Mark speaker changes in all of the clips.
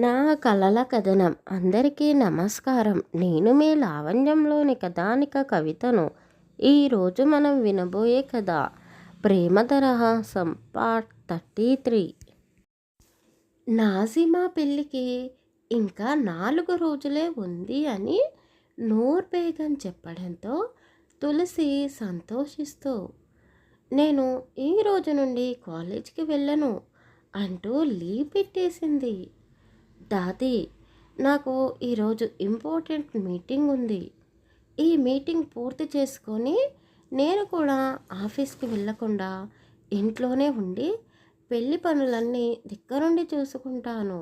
Speaker 1: నా కలల కథనం. అందరికీ నమస్కారం. నేను మీ లావణ్యంలోని కథానిక కవితను. ఈరోజు మనం వినబోయే కథ ప్రేమ తరహాసం పార్ట్ 33. నాజిమా పెళ్ళికి ఇంకా 4 రోజులే ఉంది అని నూర్ బేగం చెప్పడంతో తులసి సంతోషిస్తూ, నేను ఈ రోజు నుండి కాలేజీకి వెళ్ళను అంటూ లీవ్ పెట్టేసింది. దాది, నాకు ఈరోజు ఇంపార్టెంట్ మీటింగ్ ఉంది. ఈ మీటింగ్ పూర్తి చేసుకొని నేను కూడా ఆఫీస్కి వెళ్ళకుండా ఇంట్లోనే ఉండి పెళ్లి పనులన్నీ దగ్గరుండి చూసుకుంటాను.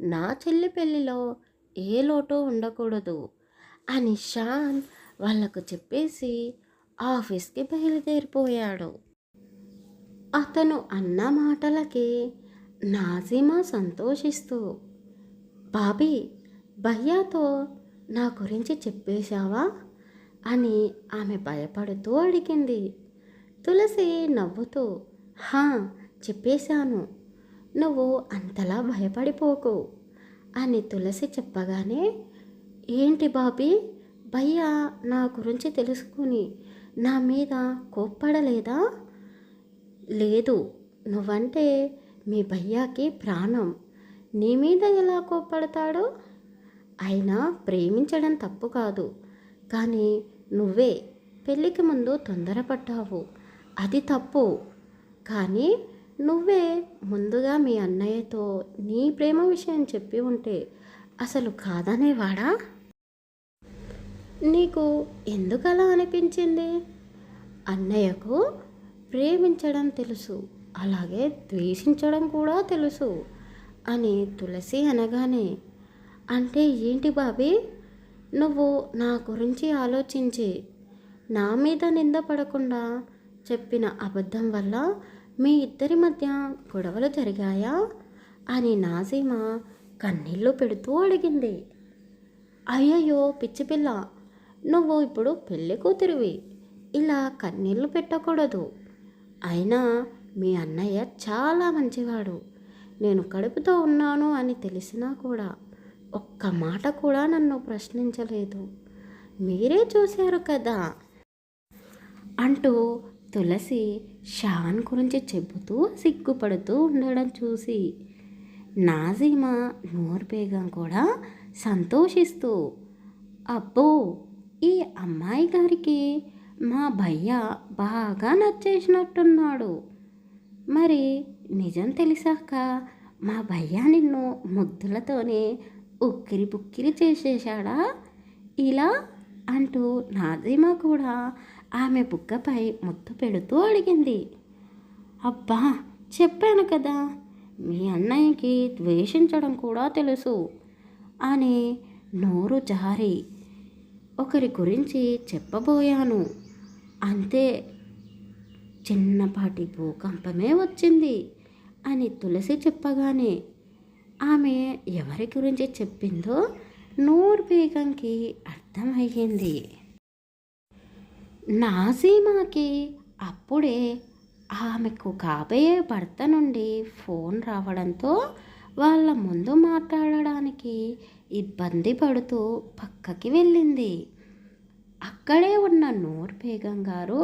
Speaker 1: నా చెల్లి పెళ్ళిలో ఏ లోటు ఉండకూడదు అని షాన్ వాళ్లకు చెప్పేసి ఆఫీస్కి బయలుదేరిపోయాడు. అతను అన్న మాటలకి నాజిమా సంతోషిస్తూ, బాబీ, భయ్యాతో నా గురించి చెప్పేశావా అని ఆమె భయపడుతూ అడిగింది. తులసి నవ్వుతూ, హా, చెప్పేశాను, నువ్వు అంతలా భయపడిపోకు అని తులసి చెప్పగానే, ఏంటి బాబీ, భయ్యా నా గురించి తెలుసుకుని నా మీద కోప్పడలేదా? లేదు, నువ్వంటే మీ భయ్యాకి ప్రాణం, నీ మీద ఎలా కోప్పడతాడు? అయినా ప్రేమించడం తప్పు కాదు, కానీ నువ్వే పెళ్ళికి ముందు తొందరపడ్డావు, అది తప్పు. కానీ నువ్వే ముందుగా మీ అన్నయ్యతో నీ ప్రేమ విషయం చెప్పి ఉంటే అసలు కాదనేవాడా? నీకు ఎందుకలా అనిపించింది? అన్నయ్యకు ప్రేమించడం తెలుసు, అలాగే ద్వేషించడం కూడా తెలుసు అని తులసి అనగానే, అంటే ఏంటి బాబీ, నువ్వు నా గురించి ఆలోచించి నా మీద నింద పడకుండా చెప్పిన అబద్ధం వల్ల మీ ఇద్దరి మధ్య గొడవలు జరిగాయా అని నాజిమా కన్నీళ్ళు పెడుతూ అడిగింది. అయ్యయ్యో పిచ్చిపిల్ల, నువ్వు ఇప్పుడు పెళ్ళి కూతురివి, ఇలా కన్నీళ్ళు పెట్టకూడదు. అయినా మీ అన్నయ్య చాలా మంచివాడు. నేను కడుపుతో ఉన్నాను అని తెలిసినా కూడా ఒక్క మాట కూడా నన్ను ప్రశ్నించలేదు, మీరే చూశారు కదా అంటూ తులసి షాన్ గురించి చెబుతూ సిగ్గుపడుతూ ఉండడం చూసి నాజిమా నూర్ బేగం కూడా సంతోషిస్తూ, అబ్బో, ఈ అమ్మాయి గారికి మా భయ్య బాగా నచ్చేసినట్టున్నాడు. మరి నిజం తెలిసాక మా భయ్యా నిన్ను ముద్దులతోనే ఉక్కిరి పుక్కిరి చేసేశాడా ఇలా అంటూ నాజిమా కూడా ఆమె బుగ్గపై ముద్దు పెడుతూ అడిగింది. అబ్బా, చెప్పాను కదా, మీ అన్నయ్యకి ద్వేషించడం కూడా తెలుసు అని నోరు జారి ఒకరి గురించి చెప్పబోయాను, అంతే, చిన్నపాటి భూకంపమే వచ్చింది అని తులసి చెప్పగానే ఆమె ఎవరి గురించి చెప్పిందో నూర్ బేగంకి అర్థమయ్యింది. నాజీమాకి అప్పుడే ఆమెకు కాబోయే భర్త నుండి ఫోన్ రావడంతో వాళ్ళ ముందు మాట్లాడడానికి ఇబ్బంది పడుతూ పక్కకి వెళ్ళింది. అక్కడే ఉన్న నూర్ బేగం గారు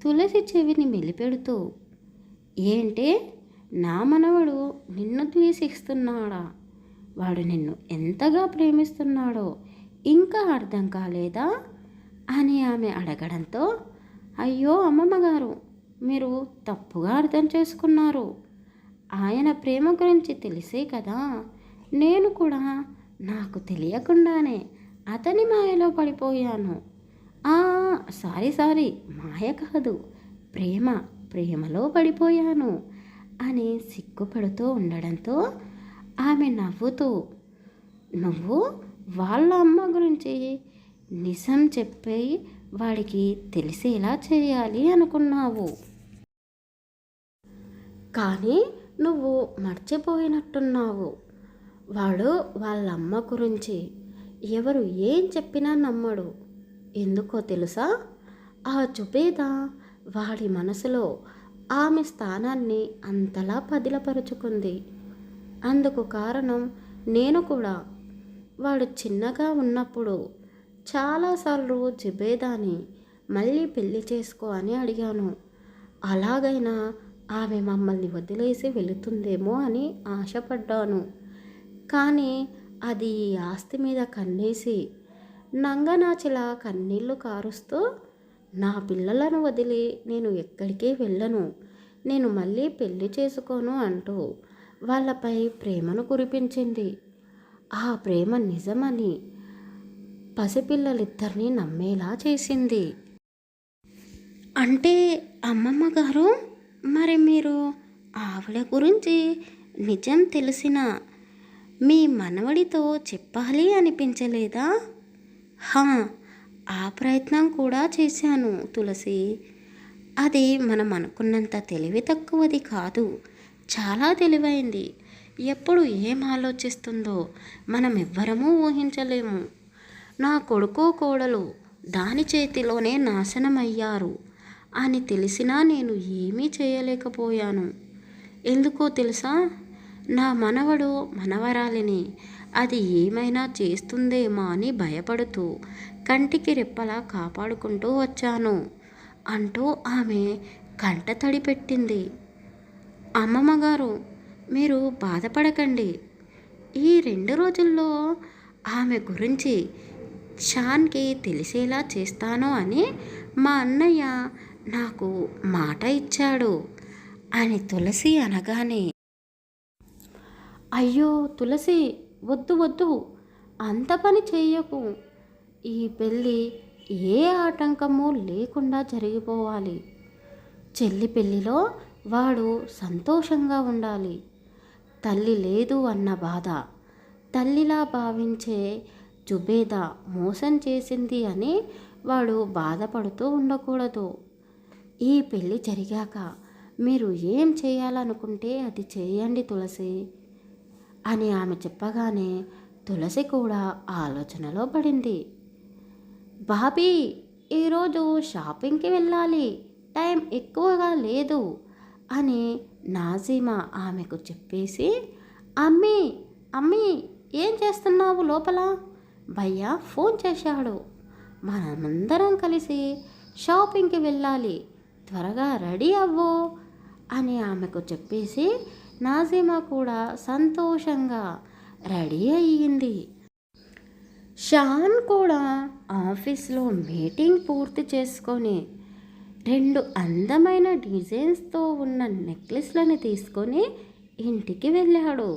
Speaker 1: తులసి చెవిని మెలిపెడుతూ, ఏంటే, నా మనవడు నిన్ను ద్వేషిస్తున్నాడా? వాడు నిన్ను ఎంతగా ప్రేమిస్తున్నాడో ఇంకా అర్థం కాలేదా అని ఆమె అడగడంతో, అయ్యో అమ్మమ్మగారు, మీరు తప్పుగా అర్థం చేసుకున్నారు. ఆయన ప్రేమ గురించి తెలిసే కదా నేను కూడా నాకు తెలియకుండానే అతని మాయలో పడిపోయాను. సారీ, మాయ కాదు, ప్రేమలో పడిపోయాను అని సిగ్గుపడుతూ ఉండడంతో ఆమె నవ్వుతూ, నువ్వు వాళ్ళ అమ్మ గురించి నిజం చెప్పి వాడికి తెలిసేలా చేయాలి అనుకున్నావు, కానీ నువ్వు మర్చిపోయినట్టున్నావు. వాడు వాళ్ళ అమ్మ గురించి ఎవరు ఏం చెప్పినా నమ్మడు. ఎందుకో తెలుసా? ఆ జుబేదా వాడి మనసులో ఆమె స్థానాన్ని అంతలా పదిలపరుచుకుంది. అందుకు కారణం నేను కూడా వాడు చిన్నగా ఉన్నప్పుడు చాలాసార్లు జుబేదాని మళ్ళీ పెళ్లి చేసుకో అని అడిగాను. అలాగైనా ఆమె మమ్మల్ని వదిలేసి వెళుతుందేమో అని ఆశపడ్డాను. కానీ అది ఈ ఆస్తి మీద కన్నేసి నంగనాచిలా కన్నీళ్లు కారుస్తూ, నా పిల్లలను వదిలి నేను ఎక్కడికి వెళ్ళను, నేను మళ్ళీ పెళ్లి చేసుకోను అంటూ వాళ్ళపై ప్రేమను కురిపించింది. ఆ ప్రేమ నిజమని పసిపిల్లలిద్దరినీ నమ్మేలా చేసింది. అంటే అమ్మమ్మ గారు, మరి మీరు ఆవిడ గురించి నిజం తెలిసిన మీ మనవడితో చెప్పాలి అనిపించలేదా? హా, ఆ ప్రయత్నం కూడా చేశాను తులసి. అది మనం అనుకున్నంత తెలివి తక్కువది కాదు, చాలా తెలివైంది. ఎప్పుడు ఏం ఆలోచిస్తుందో మనం ఎవ్వరమూ ఊహించలేము. నా కొడుకో కోడలు దాని చేతిలోనే నాశనమయ్యారు అని తెలిసినా నేను ఏమీ చేయలేకపోయాను. ఎందుకో తెలుసా? నా మనవడు మనవరాలిని అది ఏమైనా చేస్తుందేమో అని భయపడుతూ కంటికి రెప్పలా కాపాడుకుంటూ వచ్చాను అంటూ ఆమె కంటతడి పెట్టింది. అమ్మమ్మగారు, మీరు బాధపడకండి. ఈ 2 రోజుల్లో ఆమె గురించి షాన్కి తెలిసేలా చేస్తాను అని మా అన్నయ్య నాకు మాట ఇచ్చాడు అని తులసి అనగానే, అయ్యో తులసి, వద్దు వద్దు, అంత పని చెయ్యకు. ఈ పెళ్ళి ఏ ఆటంకము లేకుండా జరిగిపోవాలి. చెల్లి పెళ్ళిలో వాడు సంతోషంగా ఉండాలి. తల్లి లేదు అన్న బాధ, తల్లిలా భావించే జుబేదా మోసం చేసింది అని వాడు బాధపడుతూ ఉండకూడదు. ఈ పెళ్ళి జరిగాక మీరు ఏం చేయాలనుకుంటే అది చేయండి తులసి అని ఆమె చెప్పగానే తులసి కూడా ఆలోచనలో పడింది. బాబీ, ఈరోజు షాపింగ్కి వెళ్ళాలి, టైం ఎక్కువగా లేదు అని నాజీమా ఆమెకు చెప్పేసి, అమ్మీ అమ్మీ ఏం చేస్తున్నావు లోపల? భయ్యా ఫోన్ చేశాడు, మనమందరం కలిసి షాపింగ్కి వెళ్ళాలి, త్వరగా రెడీ అవ్వు అని ఆమెకు చెప్పేసి నాజీమా కూడా సంతోషంగా రెడీ అయ్యింది. షాన్ కూడా ఆఫీస్లో మీటింగ్ పూర్తి చేసుకొని 2 అందమైన డిజైన్స్తో ఉన్న నెక్లెస్లను తీసుకొని ఇంటికి వెళ్ళాడు.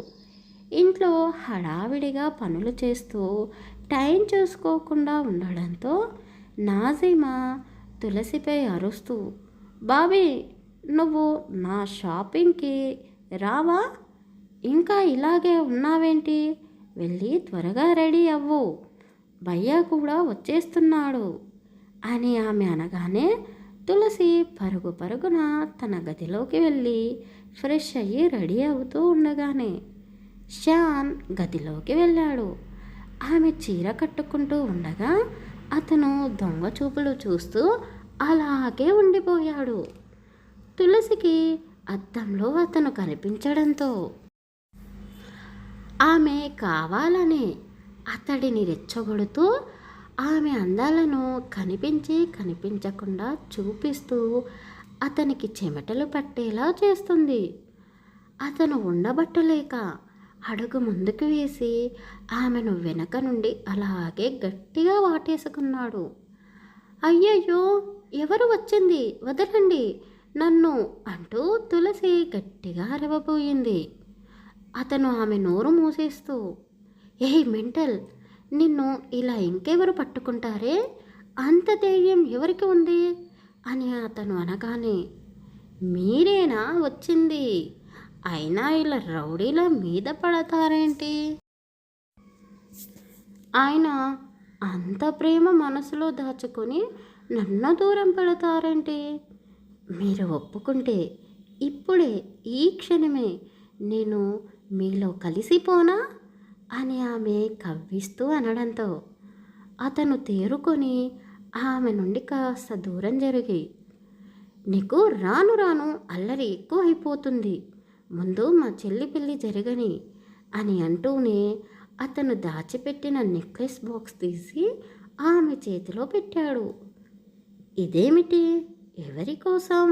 Speaker 1: ఇంట్లో హడావిడిగా పనులు చేస్తూ టైం చూసుకోకుండా ఉండడంతో నాజీమా తులసిపై అరుస్తూ, బాబీ, నువ్వు నా షాపింగ్కి రావా? ఇంకా ఇలాగే ఉన్నావేంటి? వెళ్ళి త్వరగా రెడీ అవ్వు, భయ్యా కూడా వచ్చేస్తున్నాడు అని ఆమె అనగానే తులసి పరుగు పరుగున తన గదిలోకి వెళ్ళి ఫ్రెష్ అయ్యి రెడీ అవుతూ ఉండగానే షాన్ గదిలోకి వెళ్ళాడు. ఆమె చీర కట్టుకుంటూ ఉండగా అతను దొంగ చూపులు చూస్తూ అలాగే ఉండిపోయాడు. తులసికి అద్దంలో అతను కనిపించడంతో ఆమె కావాలనే అతడిని రెచ్చగొడుతూ ఆమె అందాలను కనిపించకుండా చూపిస్తూ అతనికి చెమటలు పట్టేలా చేస్తుంది. అతను ఉండబట్టలేక అడుగు ముందుకు వేసి ఆమెను వెనక నుండి అలాగే గట్టిగా వాటేసుకున్నాడు. అయ్యయ్యో, ఎవరు వచ్చింది, వదలండి నన్ను అంటూ తులసి గట్టిగా అరవబోయింది. అతను ఆమె నోరు మూసేస్తూ, ఏయ్ మెంటల్, నిన్ను ఇలా ఇంకెవరు పట్టుకుంటారే, అంత ధైర్యం ఎవరికి ఉంది అని అతను అనగానే, మీరేనా వచ్చింది, అయినా ఇలా రౌడీల మీద పడతారేంటి, ఆయన అంత ప్రేమ మనసులో దాచుకొని నన్ను దూరం పెడతారేంటి, మీరు ఒప్పుకుంటే ఇప్పుడే ఈ క్షణమే నేను మీలో కలిసిపోనా అని ఆమె కవ్విస్తూ అనడంతో అతను తేరుకొని ఆమె నుండి కాస్త దూరం జరిగి, నీకు రాను రాను అల్లరి ఎక్కువ అయిపోతుంది, ముందు మా చెల్లి పెళ్ళి జరగని, అని అంటూనే అతను దాచిపెట్టిన నెక్లెస్ బాక్స్ తీసి ఆమె చేతిలో పెట్టాడు. ఇదేమిటి, ఎవరి కోసం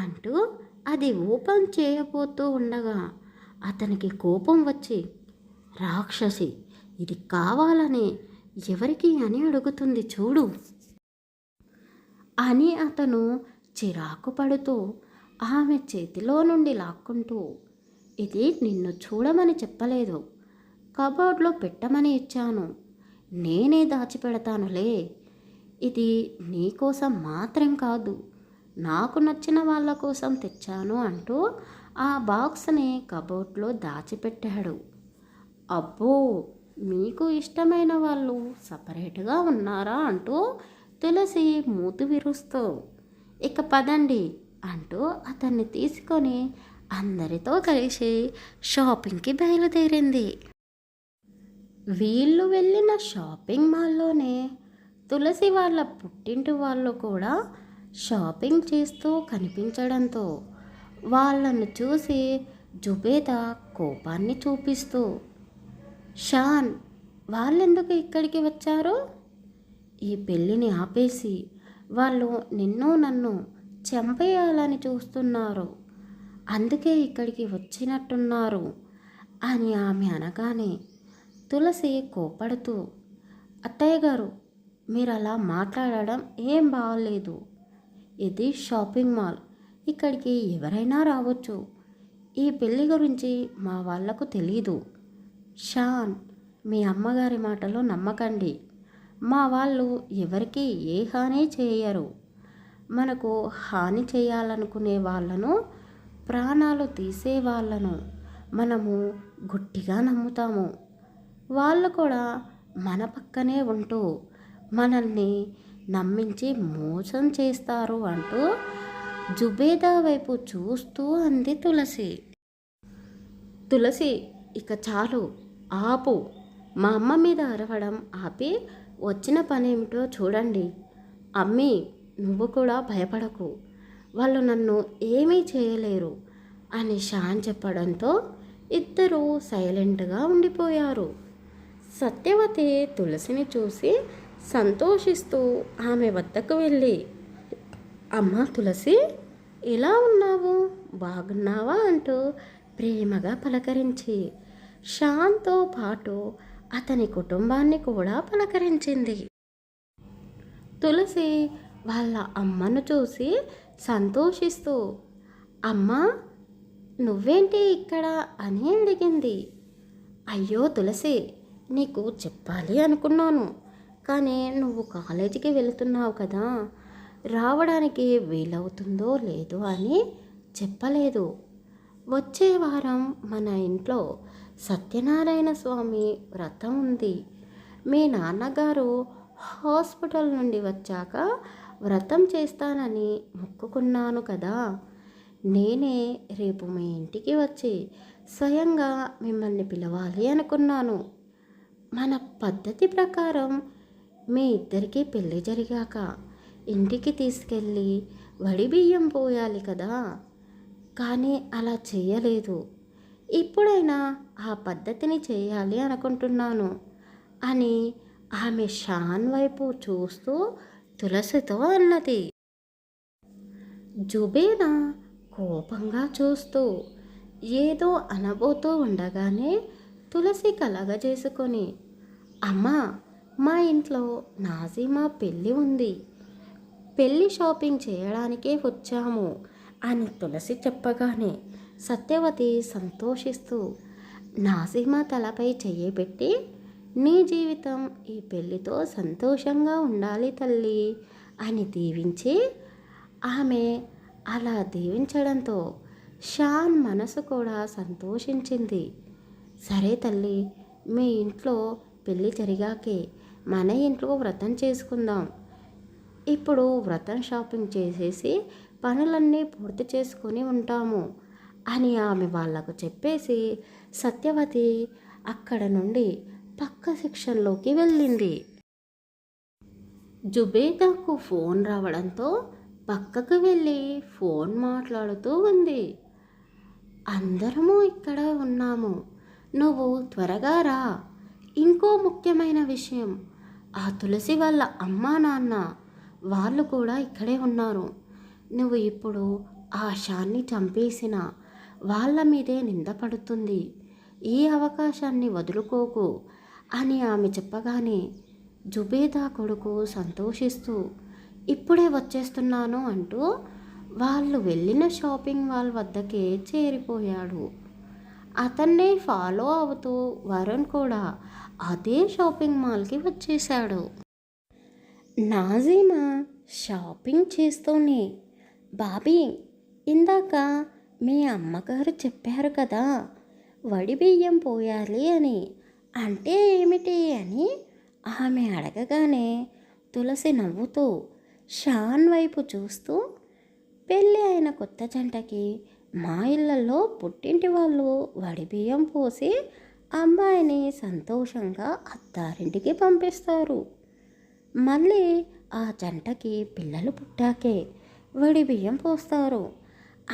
Speaker 1: అంటూ అది ఓపెన్ చేయబోతూ ఉండగా అతనికి కోపం వచ్చి, రాక్షసి, ఇది కావాలని ఎవరికి అని అడుగుతుంది చూడు అని అతను చిరాకు పడుతూ ఆమె చేతిలో నుండి లాక్కుంటూ, ఇది నిన్ను చూడమని చెప్పలేదు, కబోర్డ్లో పెట్టమని ఇచ్చాను, నేనే దాచిపెడతానులే, ఇది నీకోసం మాత్రం కాదు, నాకు నచ్చిన వాళ్ళ కోసం తెచ్చాను అంటూ ఆ బాక్స్ని కబోర్డ్లో దాచిపెట్టాడు. అబ్బో, మీకు ఇష్టమైన వాళ్ళు సపరేట్గా ఉన్నారా అంటూ తులసి మూతి విరుస్తూ, ఇక పదండి అంటూ అతన్ని తీసుకొని అందరితో కలిసి షాపింగ్కి బయలుదేరింది. వీళ్ళు వెళ్ళిన షాపింగ్ మాల్లోనే తులసి వాళ్ళ పుట్టింటి వాళ్ళు కూడా షాపింగ్ చేస్తూ కనిపించడంతో వాళ్ళను చూసి జుబేదా కోపాన్ని చూపిస్తూ, షాన్, వాళ్ళెందుకు ఇక్కడికి వచ్చారు? ఈ పెళ్ళిని ఆపేసి వాళ్ళు నిన్ను నన్ను చంపేయాలని చూస్తున్నారు, అందుకే ఇక్కడికి వచ్చినట్టున్నారు అని ఆమె అనగానే తులసి కోపడుతూ, అత్తయ్య గారు, మీరు అలా మాట్లాడడం ఏం బాగలేదు, ఇది షాపింగ్ మాల్, ఇక్కడికి ఎవరైనా రావచ్చు, ఈ పెళ్ళి గురించి మా వాళ్లకు తెలీదు. షాన్, మీ అమ్మగారి మాటలు నమ్మకండి, మా వాళ్ళు ఎవరికి ఏ హాని చేయరు, మనకు హాని చేయాలనుకునే వాళ్ళను, ప్రాణాలు తీసే వాళ్ళను మనము గట్టిగా నమ్ముతాము, వాళ్ళు కూడా మన పక్కనే ఉంటూ మనల్ని నమ్మించి మోసం చేస్తారు అంటూ జుబేదా వైపు చూస్తూ అంది తులసి. తులసి, ఇక చాలు, ఆపు, మా అమ్మ మీద అరవడం ఆపి వచ్చిన పనేమిటో చూడండి. అమ్మీ, నువ్వు కూడా భయపడకు, వాళ్ళు నన్ను ఏమీ చేయలేరు అని షాన్ చెప్పడంతో ఇద్దరూ సైలెంట్గా ఉండిపోయారు. సత్యవతి తులసిని చూసి సంతోషిస్తూ ఆమె వద్దకు వెళ్ళి, అమ్మా తులసి, ఎలా ఉన్నావు, బాగున్నావా అంటూ ప్రేమగా పలకరించి షాన్తో పాటు అతని కుటుంబాన్ని కూడా పలకరించింది. తులసి వాళ్ళ అమ్మను చూసి సంతోషిస్తూ, అమ్మా, నువ్వేంటి ఇక్కడ అని అడిగింది. అయ్యో తులసి, నీకు చెప్పాలి అనుకున్నాను, కానీ నువ్వు కాలేజీకి వెళుతున్నావు కదా, రావడానికి వీలవుతుందో లేదో అని చెప్పలేదు. వచ్చే వారం మన ఇంట్లో సత్యనారాయణ స్వామి వ్రతం ఉంది. మీ నాన్నగారు హాస్పిటల్ నుండి వచ్చాక వ్రతం చేస్తానని మొక్కుకున్నాను కదా, నేనే రేపు మీ ఇంటికి వచ్చి స్వయంగా మిమ్మల్ని పిలవాలి అనుకున్నాను. మన పద్ధతి ప్రకారం మీ ఇద్దరికీ పెళ్ళి జరిగాక ఇంటికి తీసుకెళ్ళి వడిబియ్యం పోయాలి కదా, కానీ అలా చేయలేదు. ఇప్పుడైనా ఆ పద్ధతిని చేయాలి అనుకుంటున్నాను అని ఆమె షాన్ వైపు చూస్తూ తులసితో అన్నది. జుబేదా కోపంగా చూస్తూ ఏదో అనబోతూ ఉండగానే తులసి కలగజేసుకొని, అమ్మా, మా ఇంట్లో నాజీమా పెళ్ళి ఉంది, పెళ్ళి షాపింగ్ చేయడానికే వచ్చాము అని తులసి చెప్పగానే సత్యవతి సంతోషిస్తూ నాజీమా తలపై చెయ్యి పెట్టి, నీ జీవితం ఈ పెళ్ళితో సంతోషంగా ఉండాలి తల్లి అని దీవించి, ఆమె అలా దీవించడంతో షాన్ మనసు కూడా సంతోషించింది. సరే తల్లి, మీ ఇంట్లో పెళ్ళి జరిగాకే మన ఇంట్లో వ్రతం చేసుకుందాం, ఇప్పుడు వ్రతం షాపింగ్ చేసేసి పనులన్నీ పూర్తి చేసుకొని ఉంటాము అని ఆమె వాళ్లకు చెప్పేసి సత్యవతి అక్కడ నుండి పక్క సెక్షన్లోకి వెళ్ళింది. జుబేదాకు ఫోన్ రావడంతో పక్కకు వెళ్ళి ఫోన్ మాట్లాడుతూ ఉంది. అందరము ఇక్కడ ఉన్నాము, నువ్వు త్వరగా రా. ఇంకో ముఖ్యమైన విషయం, ఆ తులసి వాళ్ళ అమ్మా నాన్న వాళ్ళు కూడా ఇక్కడే ఉన్నారు. నువ్వు ఇప్పుడు ఆ షాన్ని చంపేసిన వాళ్ళ మీదే నింద పడుతుంది. ఈ అవకాశాన్ని వదులుకోకు అని ఆమె చెప్పగానే జుబేదా కొడుకు సంతోషిస్తూ ఇప్పుడే వచ్చేస్తున్నాను అంటూ వాళ్ళు వెళ్ళిన షాపింగ్ మాల్ వద్దకే చేరిపోయాడు. అతన్నే ఫాలో అవుతూ వరుణ్ కూడా అదే షాపింగ్ మాల్కి వచ్చేశాడు. నాజీమా షాపింగ్ చేస్తూనే, బాబీ, ఇందాక మీ అమ్మగారు చెప్పారు కదా వడి బియ్యం పోయాలి అని, అంటే ఏమిటి అని ఆమె అడగగానే తులసి నవ్వుతూ షాన్ వైపు చూస్తూ, పెళ్ళి అయిన కొత్త జంటకి మా ఇళ్ళల్లో పుట్టింటి వాళ్ళు వడి బియ్యం పోసి అమ్మాయిని సంతోషంగా అత్తారింటికి పంపిస్తారు. మళ్ళీ ఆ జంటకి పిల్లలు పుట్టాకే వడి బియ్యం పోస్తారు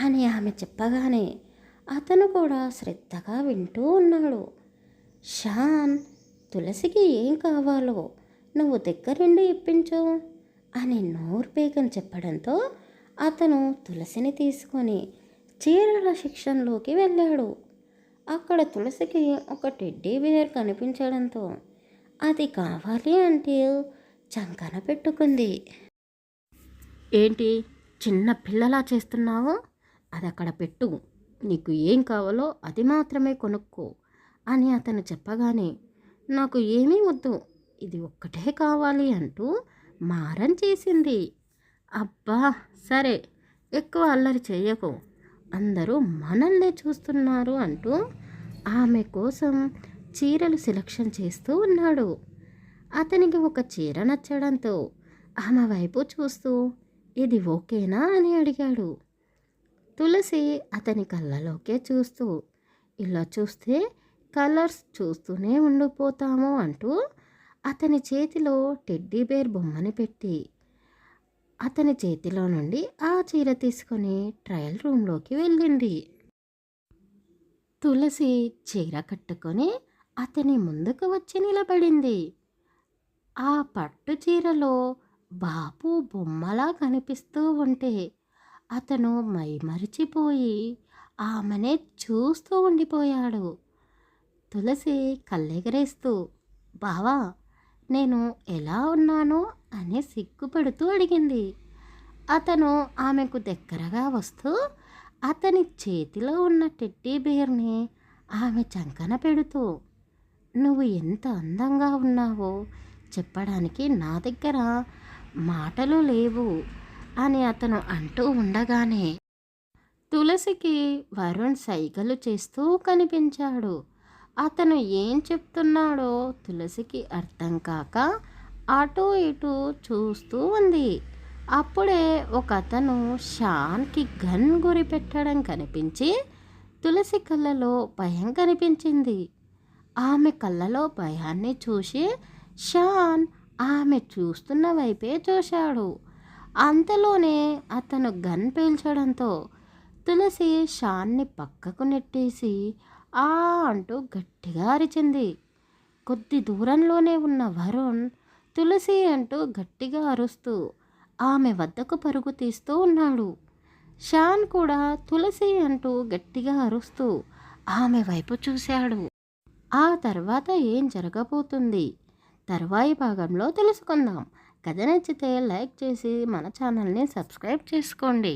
Speaker 1: అని ఆమె చెప్పగానే అతను కూడా శ్రద్ధగా వింటూ ఉన్నాడు. షాన్, తులసికి ఏం కావాలో నువ్వు దగ్గరుండి ఇప్పించు అని నోరు పేగని చెప్పడంతో అతను తులసిని తీసుకొని చీరల సెక్షన్లోకి వెళ్ళాడు. అక్కడ తులసికి ఒక టెడ్డీ బేర్ కనిపించడంతో అది కావాలి అంటే చంకన పెట్టుకుంది. ఏంటి చిన్న పిల్లలా చేస్తున్నావు? అది అక్కడ పెట్టు, నీకు ఏం కావాలో అది మాత్రమే కొనుక్కో అని అతను చెప్పగానే నాకు ఏమీ వద్దు, ఇది ఒక్కటే కావాలి అంటూ మారం చేసింది. అబ్బా సరే, ఎక్కువ అల్లరి చేయకు, అందరూ మనల్నే చూస్తున్నారు అంటూ ఆమె కోసం చీరలు సెలక్షన్ చేస్తూ ఉన్నాడు. అతనికి ఒక చీర నచ్చడంతో ఆమె వైపు చూస్తూ ఇది ఓకేనా అని అడిగాడు. తులసి అతని కళ్ళలోకే చూస్తూ ఇలా చూస్తే కలర్స్ చూస్తూనే ఉండిపోతాము అంటూ అతని చేతిలో టెడ్డీ బేర్ బొమ్మని పెట్టి అతని చేతిలో నుండి ఆ చీర తీసుకొని ట్రయల్ రూమ్లోకి వెళ్ళింది. తులసి చీర కట్టుకొని అతని ముందుకు వచ్చి నిలబడింది. ఆ పట్టు చీరలో బాపు బొమ్మలా కనిపిస్తూ ఉంటే అతను మైమరిచిపోయి ఆమెనే చూస్తూ ఉండిపోయాడు. తులసి కళ్ళెగరేస్తూ, బావా, నేను ఎలా ఉన్నానో అని సిగ్గుపడుతూ అడిగింది. అతను ఆమెకు దగ్గరగా వస్తూ అతని చేతిలో ఉన్న టెడ్డీ బేర్ని ఆమె చంకన పెడుతూ, నువ్వు ఎంత అందంగా ఉన్నావో చెప్పడానికి నా దగ్గర మాటలు లేవు అని అతను అంటూ ఉండగానే తులసికి వరుణ్ సైగలు చేస్తూ కనిపించాడు. అతను ఏం చెప్తున్నాడో తులసికి అర్థం కాక అటు ఇటు చూస్తూ ఉంది. అప్పుడే ఒక అతను షాన్కి గన్ గురి పెట్టడం కనిపించి తులసి కళ్ళలో భయం కనిపించింది. ఆమె కళ్ళలో భయాన్ని చూసి షాన్ ఆమె చూస్తున్న వైపే చూశాడు. అంతలోనే అతను గన్ పేల్చడంతో తులసి షాన్ని పక్కకు నెట్టేసి ఆ అంటూ గట్టిగా అరిచింది. కొద్ది దూరంలోనే ఉన్న వరుణ్ తులసి అంటూ గట్టిగా అరుస్తూ ఆమె వద్దకు పరుగు తీస్తూ ఉన్నాడు. షాన్ కూడా తులసి అంటూ గట్టిగా అరుస్తూ ఆమె వైపు చూశాడు. ఆ తర్వాత ఏం జరగబోతుంది తర్వాయి భాగంలో తెలుసుకుందాం. కథ నచ్చితే లైక్ చేసి మన ఛానల్ని సబ్స్క్రైబ్ చేసుకోండి.